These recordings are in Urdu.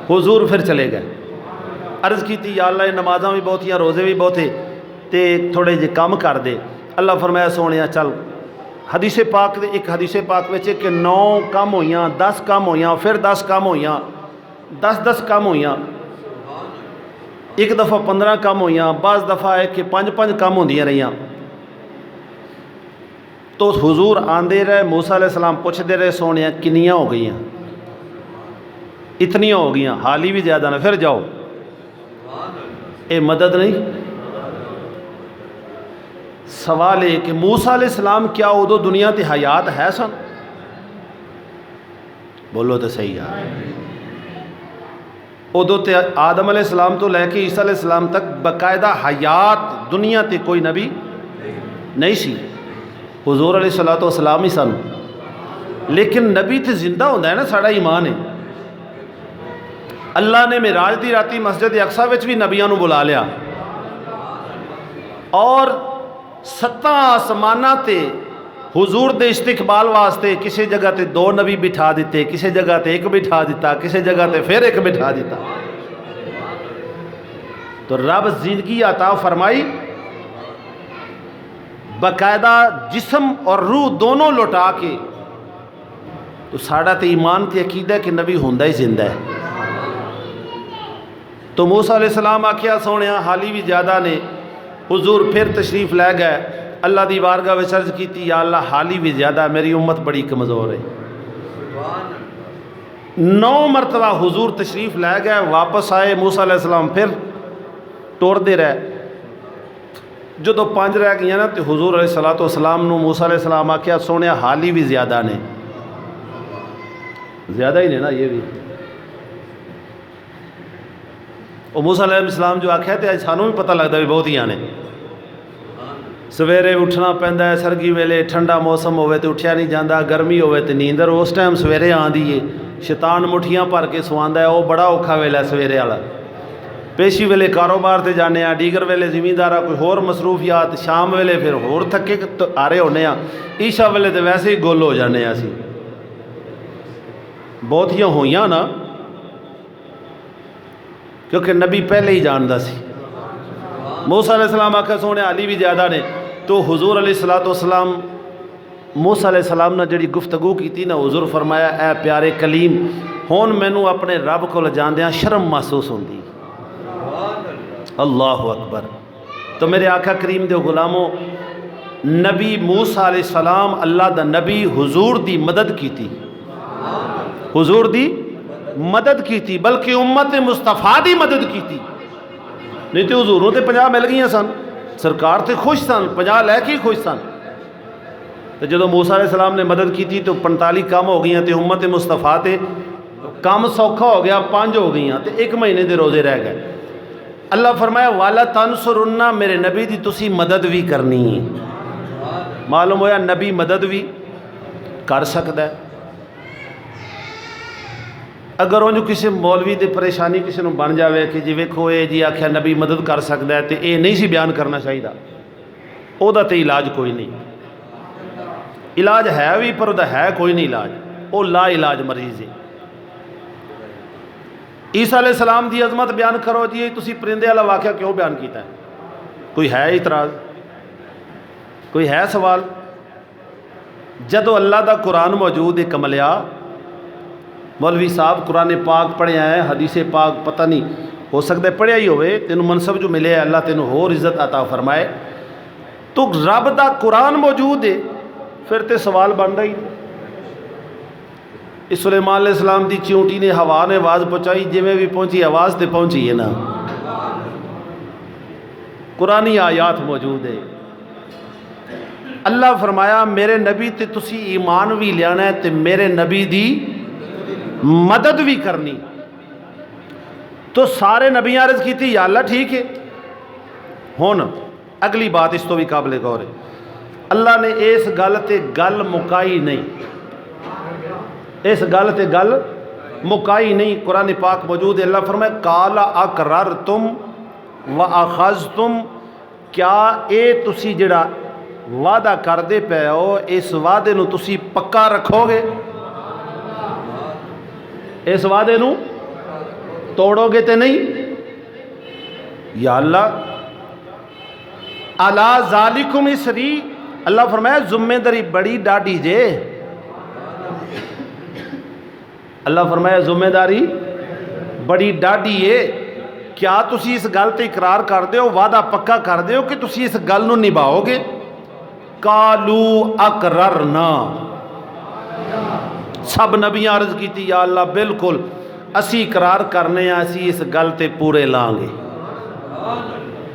حضور پھر چلے گئے. عرض کی تھی یا اللہ نمازاں بھی بہت ہیں روزے بھی بہت ہیں تے تھوڑے جے کم کر دے. اللہ فرمایا سونیا چل. حدیث پاک دے ایک حدیث پاک وچ کہ 9 کم ہوئیاں 10 کم ہوئیاں پھر 10 کم ہوئیاں 10 کم ہوئیاں ایک دفعہ 15 کم ہوئیاں بعض دفعہ ہے کہ 5 کم ہوندیاں رہیاں. تو حضور آندے رہے موسیٰ علیہ السلام پوچھتے رہے سونیا کنیاں ہو گئیاں؟ اتنیاں ہو گئیاں. حالی بھی زیادہ نہ پھر جاؤ. اے مدد نہیں. سوال ہے کہ موسیٰ علیہ السلام کیا ادو دنیا تے حیات ہے سن؟ بولو تو صحیح ہے. ادو تے آدم علیہ السلام تو لے کے عیسیٰ علیہ السلام تک باقاعدہ حیات دنیا تے کوئی نبی نہیں سی. حضور علیہ السلام ہی سن. لیکن نبی تے زندہ ہوتا ہے نا ساڑا ایمان ہے. اللہ نے معراج دی راتی مسجد اقصیٰ وچ بھی نبیاں نو بلا لیا اور 7 آسمانہ تے حضور دے استقبال واسطے کسی جگہ تے 2 نبی بٹھا دیتے کسی جگہ تے 1 بٹھا دیتا کسی جگہ تے پھر 1 بٹھا دیتا. تو رب زندگی عطا فرمائی باقاعدہ جسم اور روح دونوں لوٹا کے. تو ساڑا تے ایمان تے عقیدہ ہے کہ نبی ہوندہ ہی زندہ ہے. تو موسیٰ علیہ السلام آکھیا سونیا حالی بھی زیادہ نے. حضور پھر تشریف لے گئے. اللہ دی بارگاہ وچ عرض کیتی یا اللہ حالی بھی زیادہ میری امت بڑی کمزور ہے. 9 مرتبہ حضور تشریف لے گئے واپس آئے. موسیٰ علیہ السلام پھر ٹور دے رہے. جدو 5 رہ گئی نا تو حضور علیہ السلام نو موسیٰ علیہ السلام آکھیا سونیا حالی بھی زیادہ نے. زیادہ ہی نے نا یہ بھی. اور موسیٰ علیہ السلام جو آکھیا تے سانوں بھی پتہ لگتا بھی بہت ہی آنے. سویرے اٹھنا پہندا ہے سرگی ویلے ٹھنڈا موسم ہوئے تو اٹھیا نہیں جاندہ گرمی ہوئے تو نیندر اس ٹائم سویرے آندی ہے. شیطان مٹھیاں بھر کے سواندا ہے وہ بڑا اوکھا ویلا ہے سویرے والا. پیشی ویلے کاروبار تے جانے ہیں دیگر ویلے زمیندارہ کوئی ہور مصروفیات شام ویلے پھر ہور تھکے آ رہے ہونے ہیں. عشاء ویلے تو ویسے ہی گل ہو جانے ہیں. اسی بہتیاں ہوئیاں نا کیونکہ نبی پہلے ہی جاندا سی. موسیٰ علیہ السلام آکھا سونے علی بھی زیادہ نے. تو حضور علیہ السلام موسیٰ علیہ السلام نے جڑی گفتگو کی تھی نا حضور فرمایا اے پیارے کلیم ہون مینو اپنے رب کو جاندیاں شرم محسوس ہوندی. اللہ اکبر. تو میرے آقا کریم دے غلاموں نبی موسیٰ علیہ السلام اللہ دا نبی حضور دی مدد کی تھی. حضور دی مدد کی تھی بلکہ امت مصطفیٰ دی مدد کی تھی. نہیں تو حضوروں تے 50 مل گئی سن سرکار تے خوش سن 50 لے کے خوش سن. تو جدو موسیٰ علیہ السلام نے مدد کی تھی تو 45 کم ہو گئی تے امت مصطفیٰ تے کام سوکھا ہو گیا 5 ہو گئی تے 1 مہینے دے روزے رہ گئے. اللہ فرمایا والا تنصرن میرے نبی دی تسی مدد بھی کرنی ہے. معلوم ہویا نبی مدد بھی کر سکتا ہے. اگر انجو کسی مولوی دے پریشانی کسی نو بن جاوے کہ جی ویکھو اے جی آکھیا نبی مدد کر سکتا ہے تے اے نہیں سی بیان کرنا چاہیے. او دا تے علاج کوئی نہیں. علاج ہے بھی پر دا ہے کوئی نہیں علاج. او لا علاج مریض ہے. عیسیٰ علیہ السلام دی عظمت بیان کرو جی تسی پرندے والا واقعہ کیوں بیان کیتا ہے؟ کوئی ہے اعتراض؟ کوئی ہے سوال؟ جدو اللہ دا قرآن موجود ہے کملیا مولوی صاحب قرآن پاک پڑھے ہیں حدیث پاک پتہ نہیں ہو سکتا ہے پڑھیا ہی ہوئے تینوں منصب جو ملے اللہ تینوں ہور عزت عطا فرمائے. تو رب دا قرآن موجود ہے پھر تے سوال بنتا ہی نہیں. سلیمان علیہ السلام دی چیونٹی نے ہوا نے آواز پہنچائی جی میں بھی پہنچی آواز تے پہنچی ہے نا. قرآنی آیات موجود ہے. اللہ فرمایا میرے نبی تے تسی ایمان بھی لیانا ہے تے میرے نبی دی مدد بھی کرنی. تو سارے نبی عرض کی تھی یا اللہ ٹھیک ہے. ہون اگلی بات اس تو بھی قابل غور ہے. اللہ نے اس گل تے گل مکائی نہیں. اس گل تے گل مکائی نہیں. قرآن پاک موجود ہے. اللہ فرمائے قال اقررتم واخذتم کیا اے تسی جڑا وعدہ کر دے پے ہو اس وعدے نو تسی پکا رکھو گے؟ اس وعدے نو توڑو گے تے نہیں؟ یا اللہ الا ذالکم اسری، اللہ فرمایا ذمہ داری بڑی ڈاڈی جے، اللہ فرمایا ذمہ داری بڑی ڈاڈی ہے، کیا تسی اس گل تے اقرار کر دیو، وعدہ پکا کر دیو کہ تسی اس گل نو نبھاؤ گے؟ قالوا اقررنا، سب نبی عرض کیتی یا اللہ بالکل اسی اقرار کرنے ہیں، اسی اس گل تے پورے لائیں گے،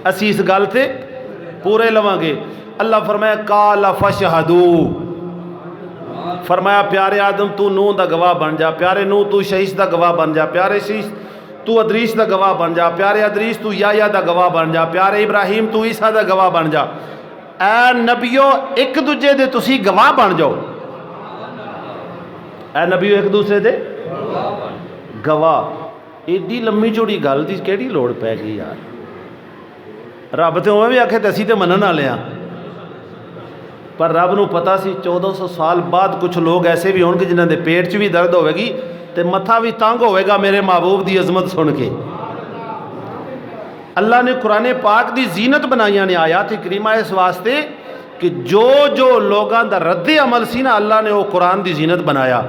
اسی اس گل تے پورے لواں گے۔ اللہ فرمایا قال فاشہدوا، فرمایا پیارے آدم تو نوح دا گواہ بن جا، پیارے نوح تو شیش دا گواہ بن جا، پیارے شیش تو ادریس دا گواہ بن جا، پیارے ادریس تو یحییٰ دا گواہ بن جا، پیارے ابراہیم تو عیسیٰ دا گواہ بن جا۔ اے نبیو ایک دوجے دے تسی گواہ بن جاؤ، اے نبیو ایک دوسرے دے گواہ۔ ایڈی لمبی چوڑی گل دی کیڑی لوڑ پے گئی یار؟ رب تے اوویں بھی آکھے تے اسی تے منن والے ہاں، پر رب نو پتا سی 1400 سال بعد کچھ لوگ ایسے بھی ہون گے جنہاں دے پیٹ چ بھی درد ہوئے گی تے متھا بھی تنگ ہوئے گا میرے محبوب دی عظمت سن کے۔ اللہ نے قرآن پاک دی زینت بنائیاں نے آیات کریمہ اس واسطے کہ جو لوگاں دا رد عمل سی نا، اللہ نے وہ قرآن دی زینت بنایا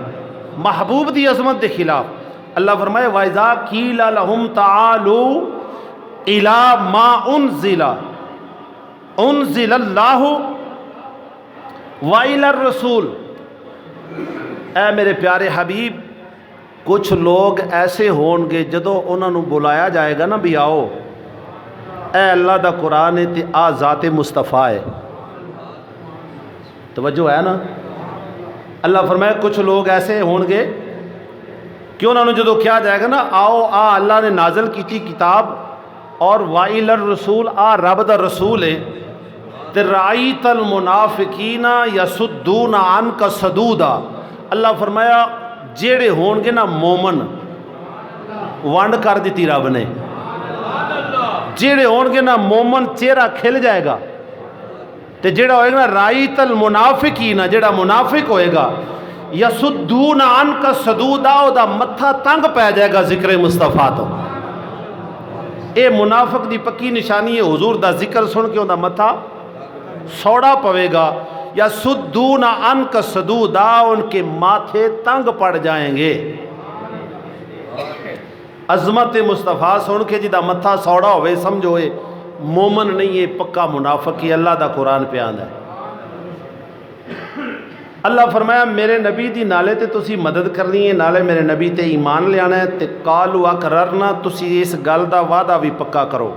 محبوب دی عظمت دے خلاف۔ اللہ فرمائے وَإِذَا قِيلَ لَهُمْ تَعَالُوا إِلَى مَا أُنزِلَ اللَّهُ وَإِلَى الرَّسُولِ، اے میرے پیارے حبیب کچھ لوگ ایسے ہون گے جدو انہوں نے بلایا جائے گا نا بھی آؤ اے اللہ دا قرآن ہے تے آ ذات مصطفیٰ ہے، توجہ ہے نا؟ اللہ فرمائے کچھ لوگ ایسے ہون گے کہ انہوں نے جدو کیا جائے گا نا آؤ آ اللہ نے نازل کی تھی کتاب اور وَإِلَى الرَّسُولِ آ رب دا رسول ہے، تے رَأَيْتَ الْمُنَافِقِينَ يَصُدُّونَ عَنْكَ صَدُودًا، اللہ فرمایا جیڑے ہون گے نا مومن ونڈ کر دیتی رب نے، جیڑے ہون گے نا مومن چہرہ کھل جائے گا، تے جیڑا ہوئے گا نا رَأَيْتَ الْمُنَافِقِينَ جیڑا منافق ہوئے گا یسدون عنک صدودا، او دا متھا تنگ پہ جائے گا ذکر مصطفیٰ تو۔ اے منافق دی پکی نشانی ہے حضور دا ذکر سن کے دا متھا سوڑا پوے گا، یسدون عنک صدودا ان کے ماتھے تنگ پڑ جائیں گے۔ عظمت مصطفیٰ سن کے جی دا متھا سوڑا ہوئے سمجھو اے مومن نہیں ہے، پکا منافق ہی۔ اللہ دا قرآن پہ آندا ہے، اللہ فرمایا میرے نبی دی نالے تے تسی مدد کرنی ہے، نالے میرے نبی تے ایمان لے آنا ہے، تے قالوا اقررنا تسی اس گل دا وعدہ بھی پکا کرو۔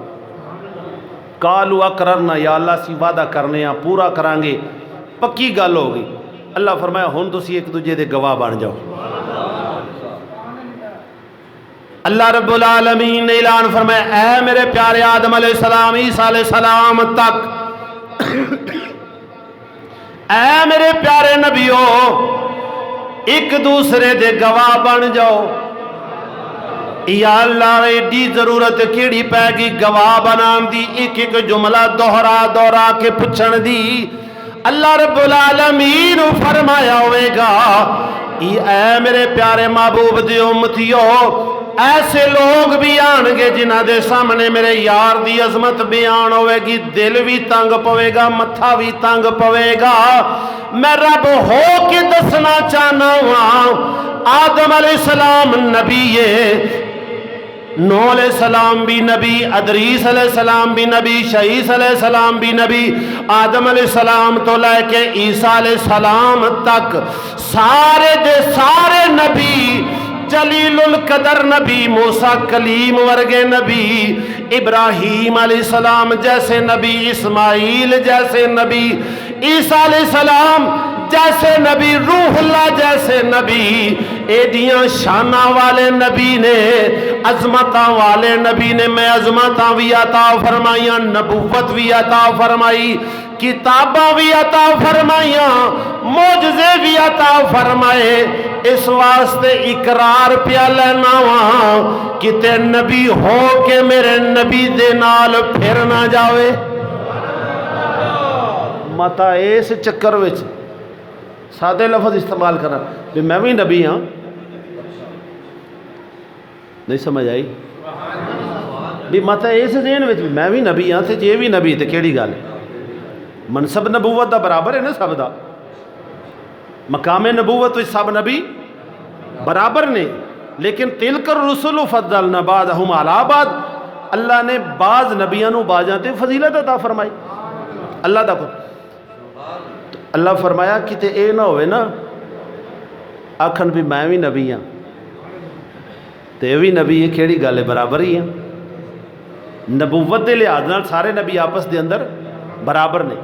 قالوا اقررنا یا اللہ سی وعدہ کرنے ہیں پورا کران گے، پکی گل ہوگی۔ اللہ فرمایا ہن تسی ایک دوجے دے گواہ بن جاؤ۔ اللہ رب العالمین نے اعلان فرمایا اے میرے پیارے آدم علیہ السلام عیسیٰ علیہ السلام تک، اے میرے پیارے نبیو ایک دوسرے دے گواہ بن جاؤ۔ یا اللہ ایڈی ضرورت کیڑی پہ گی گواہ بنان دی، ایک ایک جملہ دوہرا کے پچھن دی۔ اللہ رب العالمین فرمایا ہوئے گا اے میرے پیارے محبوب دی امتیو ایسے لوگ بھی آن گے جنہ دے سامنے میرے یار دی عظمت بیان ہوئے گی، دل بھی تنگ پوے گا، متھا بھی تنگ پوے گا۔ میں رب ہو کے دسنا چاہنا ہوا آدم علیہ السلام نبی ہے، نوح علیہ السلام بھی نبی، ادریس علیہ السلام بھی نبی، شعیس علیہ السلام بھی نبی، آدم علیہ السلام تو لے کے عیسیٰ علیہ السلام تک سارے دے سارے نبی، جلیل القدر نبی، موسیٰ کلیم ورگے نبی، ابراہیم علیہ السلام جیسے نبی، اسماعیل جیسے نبی، عیسیٰ علیہ السلام جیسے نبی، روح اللہ جیسے نبی، ایڈیاں شانہ والے نبی نے، عظمتاں والے نبی نے میں عظمتاں بھی عطا فرمائیاں، نبوت بھی عطا فرمائی، کتاباں بھی عطا فرمائیاں، معجزے بھی عطا فرمائے۔ اس واسطے اقرار پیا لینا وہاں کتے نبی ہو کے میرے نبی دے نال پھر نہ جاوے۔ متا اس چکر وچ سادے لفظ استعمال کرنا بھی میں بھی نبی ہاں، نہیں سمجھ آئی بھی مت اس ذہن میں میں بھی نبی ہاں تے یہ بھی نبی تے کیڑی گل منصب نبوت دا برابر ہے نا سب دا مقام نبوت وچ سب نبی برابر نے لیکن تلک الرسل فضلنا بعضهم علی بعض اللہ نے بعض نبیاں نو باجاں تے فضیلت عطا فرمائی اللہ دا کو اللہ فرمایا کتے اے نہ ہوئے نا آکھن بھی میں بھی نبی ہاں تے بھی نبی ہے کیڑی گل ہے برابر ہی ہیں نبوت دے لحاظ نال سارے نبی آپس دے اندر برابر نے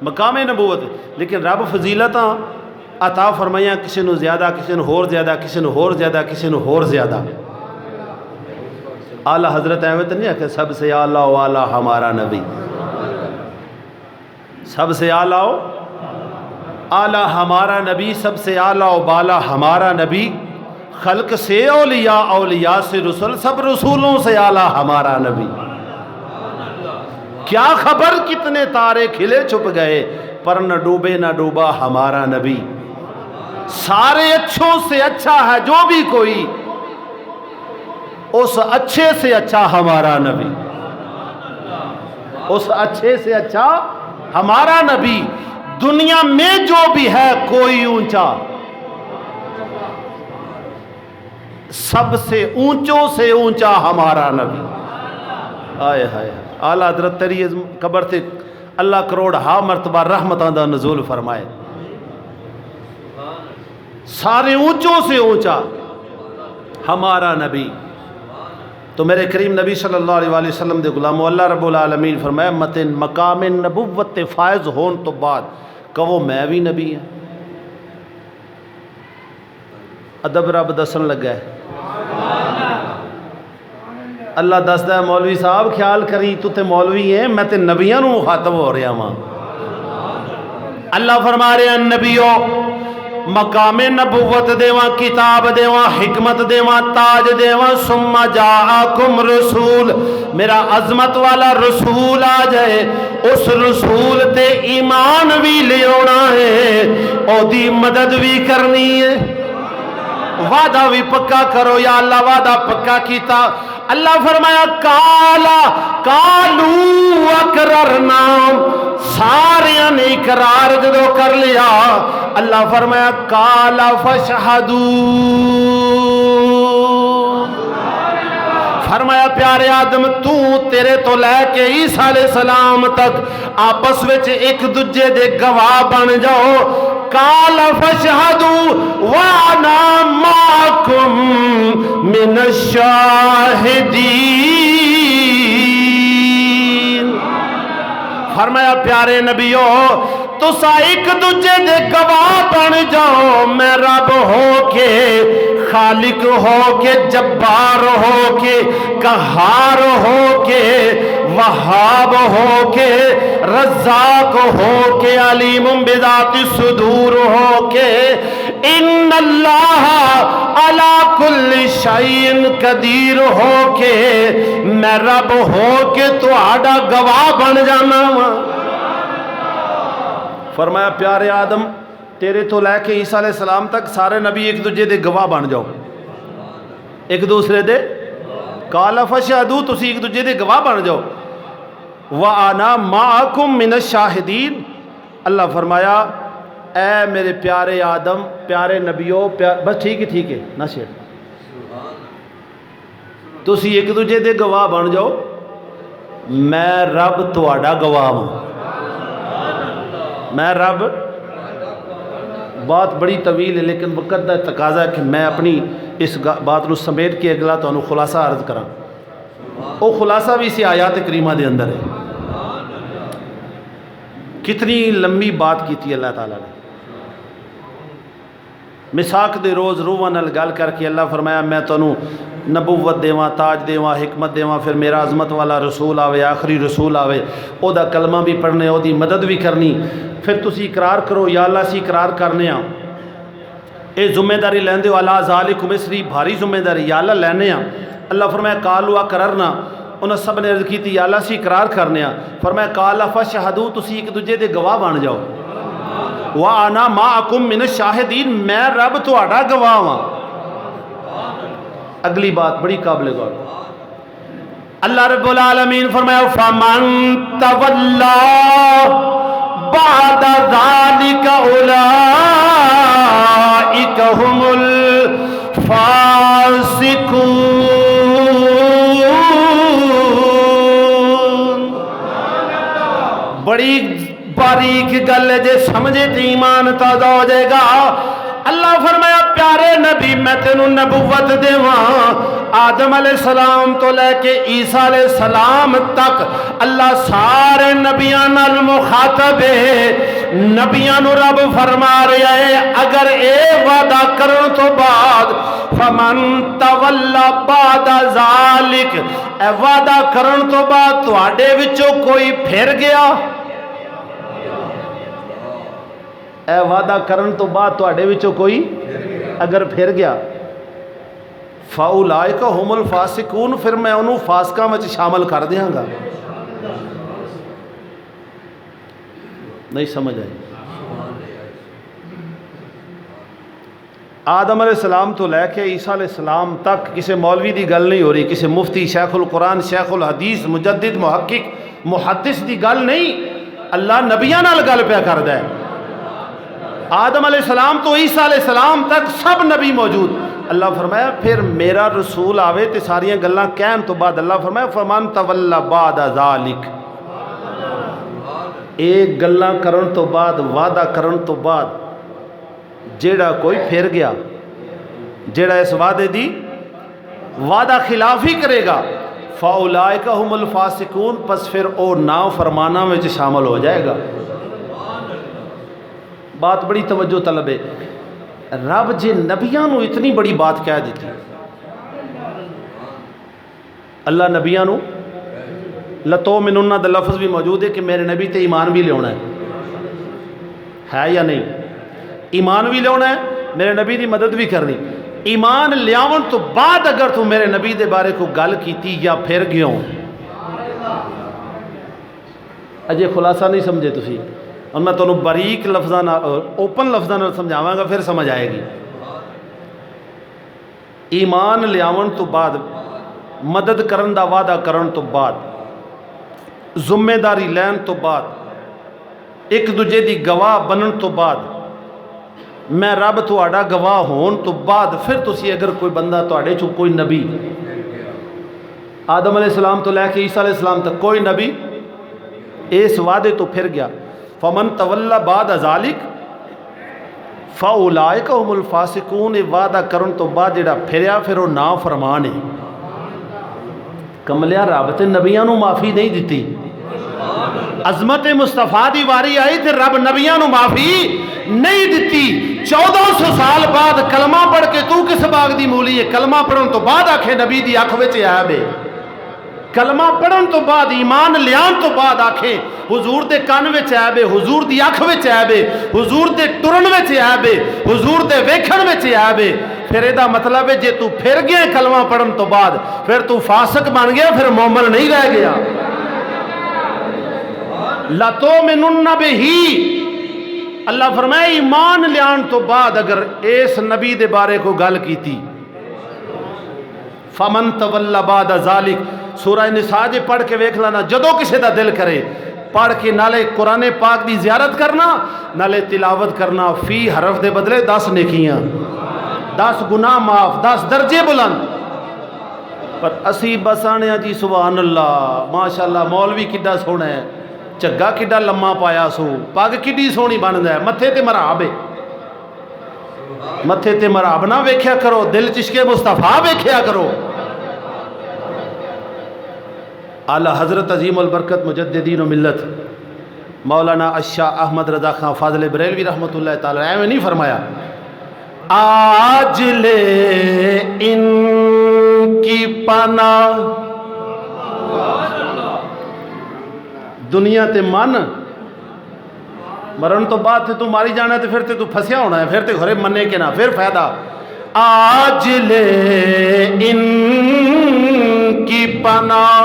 مقام نبوت لیکن رب فضیلتاں عطا فرمائیاں کسی نو زیادہ کسی نو ہور زیادہ کسی نو ہور زیادہ کسی نو ہور زیادہ اعلیٰ حضرت احمد نہیں ہے کہ سب سے اعلیٰ و اعلیٰ ہمارا نبی سب سے اعلیٰ و اعلیٰ ہمارا نبی سب سے اعلیٰ و بالا ہمارا نبی خلق سے اولیاء اولیاء سے رسول سب رسولوں سے اعلیٰ ہمارا نبی کیا خبر کتنے تارے کھلے چھپ گئے پر نہ ڈوبے نہ ڈوبا ہمارا نبی سارے اچھوں سے اچھا ہے جو بھی کوئی اس اچھے سے اچھا ہمارا نبی اس اچھے سے اچھا ہمارا نبی دنیا میں جو بھی ہے کوئی اونچا سب سے اونچوں سے اونچا ہمارا نبی آئے ہائے اعلیٰ حضرت تیری قبر سے اللہ کروڑ ہا مرتبہ رحمتاں دا نزول فرمائے سارے اونچوں سے اونچا ہمارا نبی تو میرے کریم نبی صلی اللہ علیہ وآلہ وسلم دے غلامو اللہ رب العالمین فرمایا متن مقام نبوت فائز ہون تو بعد کہو میں بھی نبی ہوں ادب رب دسن لگا ہے اللہ دستا ہے مولوی صاحب خیال کری تو تے مولوی ہیں میں تے نبیاں نو مخاطب ہو رہا ہاں اللہ فرما رہے ہیں نبیوں مقام نبوت دیواں کتاب دیواں حکمت دیواں تاج دیواں ثم جاءکم رسول میرا عظمت والا رسول آ جائے اس رسول تے ایمان بھی لے آنا ہے او دی مدد بھی کرنی ہے وعدہ بھی پکا کرو یا اللہ وعدہ پکا کیتا اللہ فرمایا کالو اقررنا سارے نے اقرار جدو کر لیا اللہ فرمایا کالا فشہدو فرمایا پیارے آدم تو تیرے تو لے کے عیسیٰ علیہ السلام تک آپس وچ ایک دوجے دے گواہ بن جاؤ قال فاشهدوا وانا معكم من الشاہدین فرمایا پیارے نبیو تسا ایک دوجے دے گواہ بن جاؤ میں رب ہو کے خالق ہو کے جبار ہو کے قہار ہو کے وہاب ہو کے رزاق ہو کے علیم بذات الصدور ہو کے ان اللہ علی کل شیء قدیر ہو کے میں رب ہو کے تہاڈا گواہ بن جانا وا فرمایا پیارے آدم تیرے تو لے کے عیسیٰ علیہ السلام تک سارے نبی ایک دوجے دے گواہ بن جاؤ ایک دوسرے دے قال فاشهدوا تسی ایک دوجے دے گواہ بن جاؤ وَأَنَا مَعَكُمْ مِنَ الشَّاهِدِينَ اللہ فرمایا اے میرے پیارے آدم پیارے نبیوں بس ٹھیک ہے نہ شیر تسی ایک دوجے دے گواہ بن جاؤ میں رب تہاڈا گواہ ہوں میں رب بات بڑی طویل ہے لیکن وقت دا تقاضا ہے کہ میں اپنی اس بات نو سمیٹ کے اگلا تو انہوں خلاصہ عرض کراں وہ خلاصہ بھی اسی آیات کریمہ دے اندر ہے کتنی لمبی بات کی تھی اللہ تعالیٰ نے مساق دے روز روحاں نال گل کر کے اللہ فرمایا میں تنوں نبوت دیواں تاج دیواں حکمت دیواں پھر میرا عظمت والا رسول آوے آخری رسول آوے او دا کلمہ بھی پڑھنے او دی مدد بھی کرنی پھر تسی اقرار کرو یا اللہ سی اقرار کرنے ہاں اے ذمہ داری لیندے ہو اللہ ذالکم اسری بھاری ذمہ داری یا اللہ لینے ہاں اللہ فرمایا قالوا اقررنا انہوں سب نے عرض کی تھی یا اللہ سی اقرار کرنے ہاں فرمایا قال فاشهدوا تسی ایک دوجے دے گواہ بن جاؤ وَأَنَا مَعَكُمْ مِنَ الشَّاهِدِينَ میں رب تہاڈا گواہ ہاں اگلی بات بڑی قابل غور، اللہ رب العالمین فرمایا فمن تولا بعد ذلك اولئک هم الفاسقون۔ بڑی باریک گل ہے، جے سمجھے تو ایمان تازہ ہو جائے گا۔ اللہ فرمایا پیارے نبی میں تینوں نبوت دیواں، آدم علیہ السلام تو لے کے عیسیٰ علیہ السلام تک اللہ سارے نبیاں نال مخاطب ہے۔ نبیاں نو رب فرما رہا ہے اگر اے وعدہ کرن تو بعد فمن تولا بعد ذالک، اے وعدہ کرن تو بعد تواڈے وچوں کوئی پھر گیا، اے وعدہ کرن تو بعد تواڈے وچوں کوئی اگر پھر گیا، فاولائک هم الفاسقون، پھر میں انہوں فاسقاں وچ شامل کر دیاں گا۔ نہیں سمجھ آئی؟ آدم علیہ السلام تو لے کے عیسیٰ علیہ السلام تک کسی مولوی دی گل نہیں ہو رہی، کسی مفتی، شیخ القرآن، شیخ الحدیث، مجدد، محقق، محدث دی گل نہیں، اللہ نبیاں نال گل پہ کردا ہے۔ آدم علیہ السلام تو عیسیٰ علیہ السلام تک سب نبی موجود۔ اللہ فرمایا پھر میرا رسول آوے تے ساریاں گلاں کہن تو بعد اللہ فرمایا فمن تولا بعد ذالک، ایک گلاں کرن تو بعد، وعدہ کرن تو بعد جیڑا کوئی پھر گیا، جیڑا اس وعدے دی وعدہ خلافی کرے گا، فاولائک هم الفاسقون، پس پھر او نافرماناں وچ شامل ہو جائے گا۔ بات بڑی توجہ طلب ہے، رب جے نبیاں نو اتنی بڑی بات کہہ دیتی، اللہ نبیاں نو لتؤمنن دا لفظ بھی موجود ہے کہ میرے نبی تے ایمان بھی لیونا ہے یا نہیں؟ ایمان بھی لیونا ہے، میرے نبی دی مدد بھی کرنی۔ ایمان لیاون تو بعد اگر تو میرے نبی دے بارے کو گل کیتی یا پھر گیوں، اجے خلاصہ نہیں سمجھے تسی، اور میں تمہیں باریک لفظاں اوپن لفظاں سمجھاواں گا، پھر سمجھ آئے گی۔ ایمان لیاون تو بعد، مدد کرن دا وعدہ کرن تو بعد، ذمہ داری لین تو بعد، ایک دوجے دی گواہ بنن تو بعد، میں رب تہاڈا گواہ ہون تو بعد، پھر تسی اگر کوئی بندہ تہاڈے چوں کوئی نبی، آدم علیہ السلام تو لے کے عیسیٰ علیہ السلام تک کوئی نبی اس وعدے تو پھر گیا، فمن تولا بعد ذالک فاولائک هم الفاسقون، وعدہ کرن تو بعد جڑا پھریا پھر وہ نافرمان ہے۔ کملیا رب تے نبیاں نو معافی نہیں دیتی، عظمت مصطفیٰ دی واری آئی تے رب نبیاں نو معافی نہیں دیتی۔ 1400 سال بعد کلمہ پڑھ کے تو کس باغ دی مولی ہے؟ کلمہ پڑھن تو بعد آکھے نبی دی اکھ وچ عیب ہے، کلمہ پڑھن تو بعد، ایمان لیان تو بعد آکھے حضور دے کان وچ عیب ہے، حضور دی اکھ وچ عیب ہے، حضور دے ٹرن وچ عیب ہے، حضور دے ویکھن وچ عیب ہے، پھر اے دا مطلب ہے جے تو پھر گیا کلمہ پڑھن تو بعد، پھر تو فاسق بن گیا، پھر مومن نہیں رہ گیا۔ لَتُؤْمِنُنَّ بِهِ، اللہ فرمائے ایمان لیان تو بعد اگر اس نبی دے بارے کو گل کیتی، فَمَن تَوَلَّ بَعْدَ ذَلِكَ، سورہ نساء جے پڑھ کے ویکھ لانا، جدو کسی دا دل کرے پڑھ کے نالے قرآن پاک دی زیارت کرنا، نالے تلاوت کرنا، فی حرف دے بدلے 10 نیکیاں، 10 گناہ معاف، 10 درجے بلند۔ پر اسی بسانے جی سبحان اللہ، ماشاءاللہ مولوی کڈا سونا ہے، چگا کڈا لمما پایا سو، پاگ کڈی سونی بندا ہے، متھے تے مرحب ہے، متھے تے مرحب نہ ویکھیا کرو، دل چشکے مصطفیٰ ویکھیا کرو۔ اعلیٰ حضرت عظیم البرکت مجددین و ملت مولانا الشاہ احمد رضا خان فاضل بریلوی رحمۃ اللہ تعالی علیہ نے نہیں فرمایا آج لے ان کی پناہ، دنیا تے من مرن تو بعد تو ماری جانا ہے، پھر تو پھنسیا ہونا ہے، پھر تو گھرے مننے کے نہ پھر فائدہ۔ آج لے ان کی پناہ،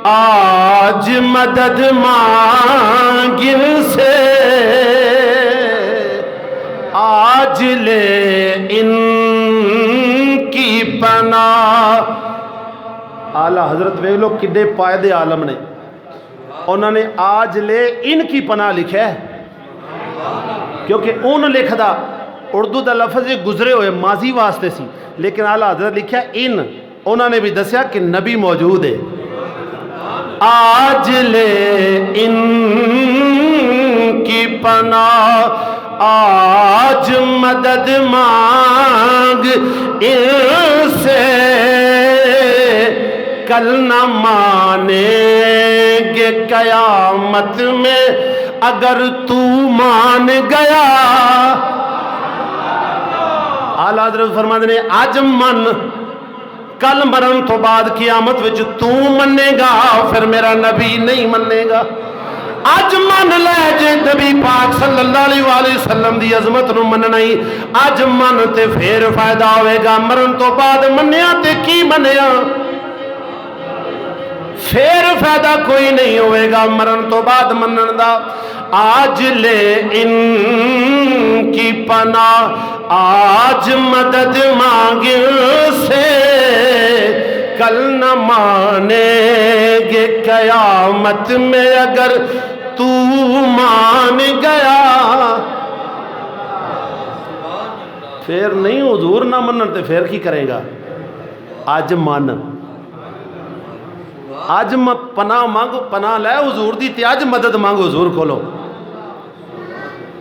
آج مدد مانگ ان سے، آج لے ان کی پناہ. اعلیٰ حضرت ویکھ لو کڈے پائے عالم نے, انہوں نے آج لے ان کی پناہ لکھا ہے, کیونکہ ان لکھدا اردو دا لفظ گزرے ہوئے ماضی واسطے سی, لیکن اعلیٰ حضرت لکھا ان, انہوں نے بھی دسیا کہ نبی موجود ہے. آج لے ان کی پناہ, آج مدد مانگ ان سے, کل نہ مانیں گے قیامت میں اگر تو مان گیا. اعلیٰ حضرت فرماتے ہیں آج من, کل مرن تو بعد قیامت وچ تو منے گا, پھر میرا نبی نہیں منے گا. اج من لے جے نبی پاک صلی اللہ علیہ وآلہ وسلم دی عظمت نو مننا ہی, اج من تے پھر فائدہ ہوئے گا, مرن تو بعد منیا تے کی منیا, پھر فائدہ کوئی نہیں ہوئے گا مرن تو بعد منن دا. آج لے ان کی پناہ, آج مدد مانگ سے, کل نہ مانیں گے قیامت میں اگر تو مان گیا. پھر نہیں حضور نہ منن تے پھر کی کرے گا. آج من, آج پناہ مانگ, پناہ لے حضور دی تے آج مدد مانگ حضور کھولو.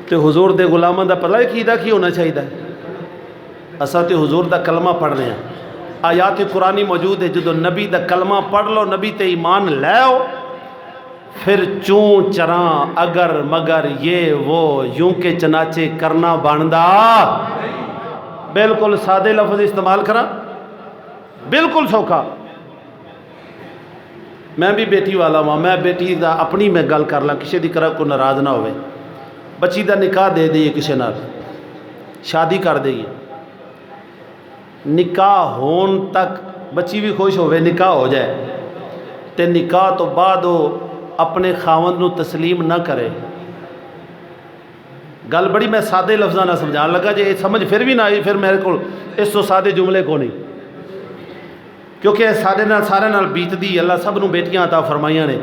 تے حضور دے غلاماں دا پتہ کی ہونا چاہیے. اساں تے حضور دا کلمہ پڑھ رہے ہیں, آیات قرآنی موجود ہے, جدو نبی دا کلمہ پڑھ لو, نبی تے ایمان لے آؤ, پھر چون چراں اگر مگر یہ وہ یوں کے چناچے کرنا باندا. بالکل سادے لفظ استعمال کرا, بالکل سوکھا. میں بھی بیٹی والا ہوں, میں بیٹی دا اپنی میں گل کر لاں, کسی دی طرح کو ناراض نہ ہوئے. بچی دا نکاح دے دئیے, کسی نال شادی کر دئیے, نکاح ہون تک بچی بھی خوش ہوئے, نکاح ہو جائے تے نکاح تو بعد وہ اپنے خاوند نو تسلیم نہ کرے. گل بڑی میں سادے لفظاں نہ سمجھان لگا, جے سمجھ پھر بھی نہ آئی پھر میرے کو اس تو سادے جملے کو نہیں, کیونکہ سارے نال بیت دی. اللہ سب نو بیٹیاں عطا فرمائیاں نے,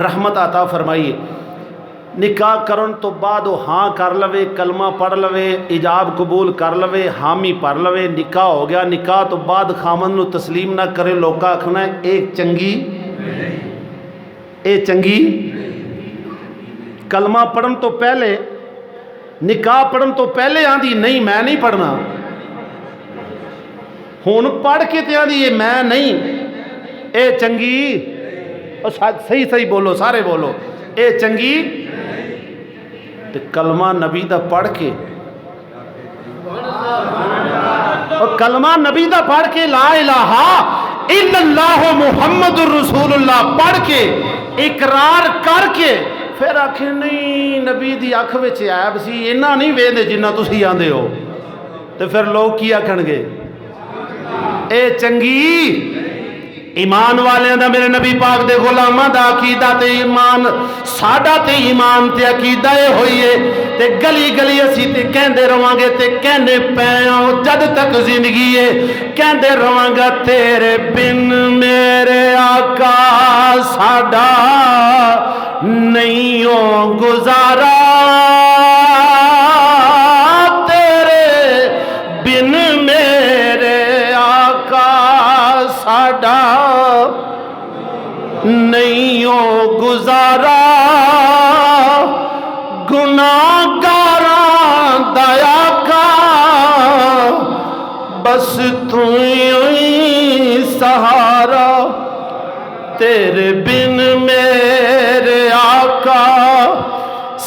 رحمت عطا فرمائی. نکاح کرن تو بعد وہ ہاں کر لوے, کلمہ پڑھ لوے, ایجاب قبول کر لوے, حامی پڑھ لوے, نکاح ہو گیا. نکاح تو بعد خامن نو تسلیم نہ کرے, لوکا آکھنا ہے ایک چنگی, اے چنگی. کلمہ پڑھن تو پہلے, نکاح پڑھن تو پہلے آندھی نہیں میں نہیں پڑھنا, ہون پڑھ کے تے آندھی یہ میں نہیں, اے چنگی. صحیح بولو, سارے بولو, اے چنگی. کلمہ نبی دا پڑھ کے, اور کلمہ نبی دا پڑھ کے, لا الہ الا اللہ محمد الرسول اللہ پڑھ کے, اقرار کر کے, پھر آکھیں نہیں نبی دی اکھ وچ عیب سی, اینا نہیں ویندے جنہ تسی آندے ہو, تو پھر لوگ کی آکھن گے اے چنگی. ایمان والے دا میرے نبی پاک دے غلاماں دا عقیدہ تے ایمان, ساڈا تے ایمان تے عقیدہ ہوئی ہے, تے گلی گلی اسی تے کہندے رہواں گے, تے کہندے پیاں جد تک زندگی ہے, کہندے رہواں گا تیرے بن میرے آقا ساڈا نہیں ہو گزارا, تیرے بن میرے آقا ساڈا نہیں ہو گزارا. گناہگاراں دا آقا بس تو ہی سہارا, تیرے بن میرے آقا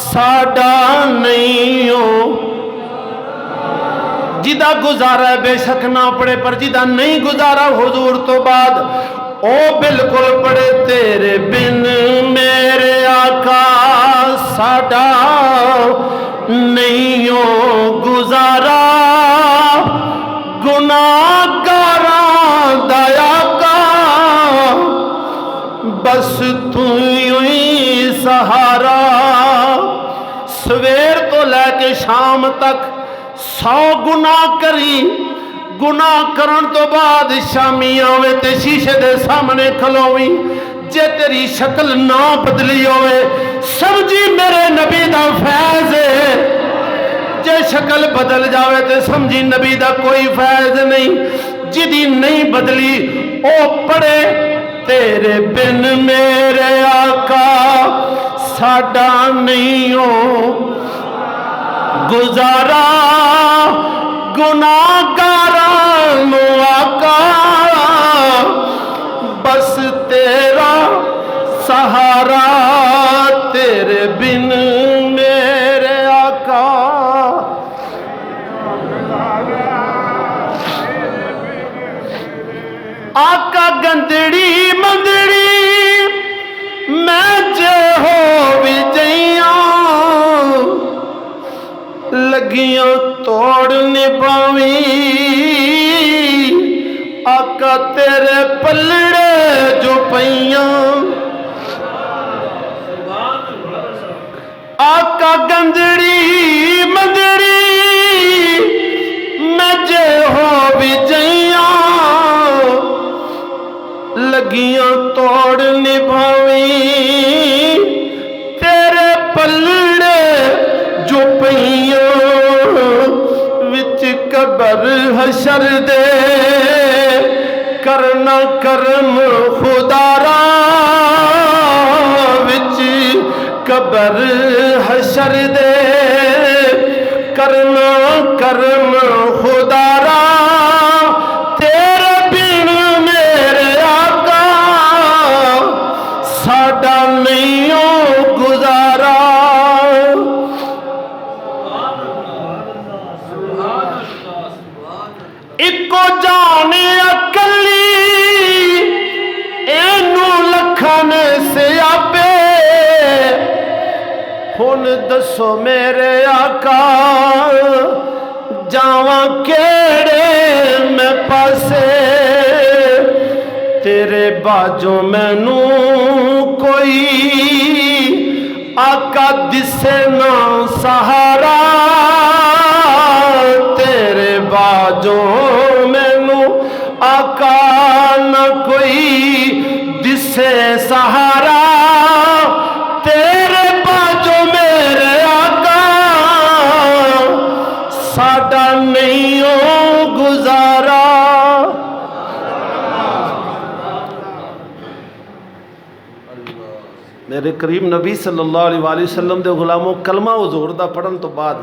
ساڈا نہیں ہو. جدہ گزارا ہے بے شک نہ پڑے, پر جدہ نہیں گزارا حضور تو بعد او بالکل پڑے, تیرے بن میرے آقا ساڈا نہیں ہو گزارا. گناہگاراں دا آقا بس تو ہی سہارا. سویر تو لے کے شام تک 100 گناہ کری, گناہ کرن تو بعد شامی آوے تے شیشے دے سامنے کھلوویں جے تیری شکل نہ بدلی ہوئے سمجھی میرے نبی دا فیض ہے جے شکل بدل جاوے تے سمجھی نبی دا کوئی فیض نہیں جدی نہیں بدلی او پڑے تیرے بن میرے آقا ساڈا نہیں ہو گزارا گناہگاران آقا بس تیرا سہارا تیرے بن میرے آقا آقا گندڑی مندڑی میں جے ہو بھی جائیاں لگیاں توڑ نبھاویں آقا تیرے پلڑے جو پئیاں آقا گندڑی مندڑی میں جے ہو بھی جائیاں لگیاں توڑ نبھاویں تیرے پلڑے جو پئیاں وچ قبر حشر دے کرنا کرم خدا را وچ قبر حشر دے کرنا کرم خدا را تیرے بن میرے آقا ساڈا نہیں ہو گزارا اکو جانے اکلی اینو لکھن سے آپے ہن دسو میرے آقا جاواں کیڑے میں پاسے تیرے باجوں مینوں کوئی آقا دسے نہ سہارا تیرے باجوں مینوں آقا نہ کوئی دسے سہارا تیرے باجوں میرے آقا ساڈا نہیں ہو گزارا میرے کریم نبی صلی اللہ علیہ وآلہ وسلم دے غلاموں کلمہ حضور دا پڑھن تو بعد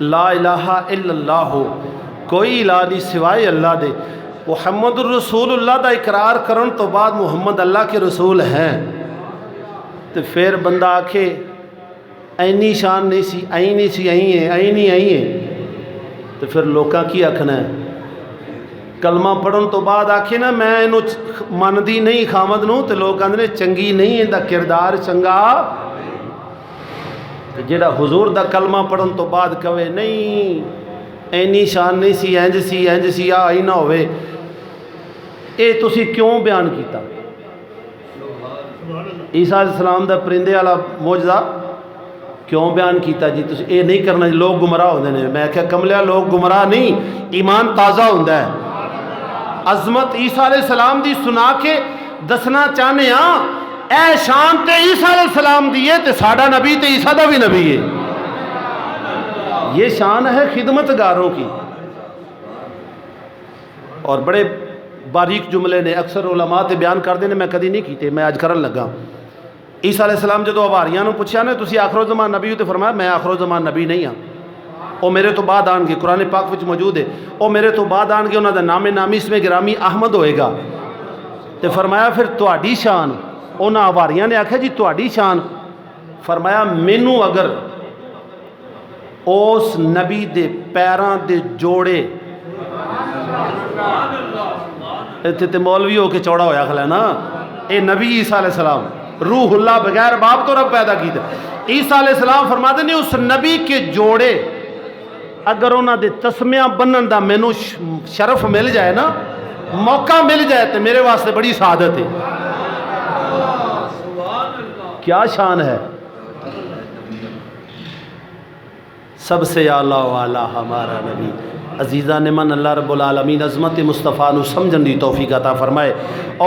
لا الہ الا اللہ کوئی الہ نہیں سوائے اللہ دے محمد الرسول اللہ دا اقرار کرن تو بعد محمد اللہ کے رسول ہیں تو پھر بندہ آکھے اینی شان نہیں سی این نہیں سی این ہے این ہی این ہے تو پھر لوکاں کی آکھنا ہے کلمہ پڑھن تو بعد آکھے نا میں انہوں مندی نہیں خامد نوں تو لوگ آندھنے چنگی نہیں ہے دا کردار چنگا جیڑا حضور دا کلمہ پڑھن تو بعد کہے نہیں اینی شان نہیں سی اینج سی آئی نہ ہوئے اے تسی کیوں بیان کیتا عیسیٰ علیہ السلام دا پرندے والا معجزہ کیوں بیان کیتا جی تسی اے نہیں کرنا لوگ گمراہ ہوندے نے میں کہا کملیا لوگ گمراہ نہیں ایمان تازہ ہوندا ہے عظمت عیسیٰ علیہ السلام دی سنا کے دسنا چاہنے ہاں اے شان تے عیسیٰ علیہ السلام دیئے تے ساڑھا نبی تے عیسیٰ دا بھی نبی ہے یہ شان ہے خدمت گاروں کی اور بڑے باریک جملے نے اکثر علماء تے بیان کر دینے میں کدی نہیں کیتے میں آج کرن لگا عیسیٰ علیہ السلام جدو حواریاں نو پوچھیا نے تسی آخر و زمان نبی ہو تے فرمایا میں آخر و زمان نبی نہیں ہاں او میرے تو بعد آن گے قرآن پاک وچ موجود ہے او میرے تو بعد آن گے انہاں دا نام نامی اس میں گرامی احمد ہوئے گا تے فرمایا پھر تواڈی شان انہاں حواریاں نے آکھیا جی تواڈی شان فرمایا مینوں اگر اس نبی دے پیراں دے جوڑے ایتھے تے مولوی ہو کے چوڑا ہویا کھلا نا اے نبی عیسیٰ علیہ السلام روح اللہ بغیر باپ تو رب پیدا کیتا عیسیٰ علیہ السلام فرماتے ہیں اس نبی کے جوڑے اگر انہاں دے تسمیاں بنن دا مینوں شرف مل جائے نا موقع مل جائے تو میرے واسطے بڑی سعادت ہے کیا شان ہے سب سے اعلیٰ والا ہمارا نبی عزیزان من اللہ رب العالمین عظمت مصطفیٰ نو سمجھن دی توفیق عطا فرمائے۔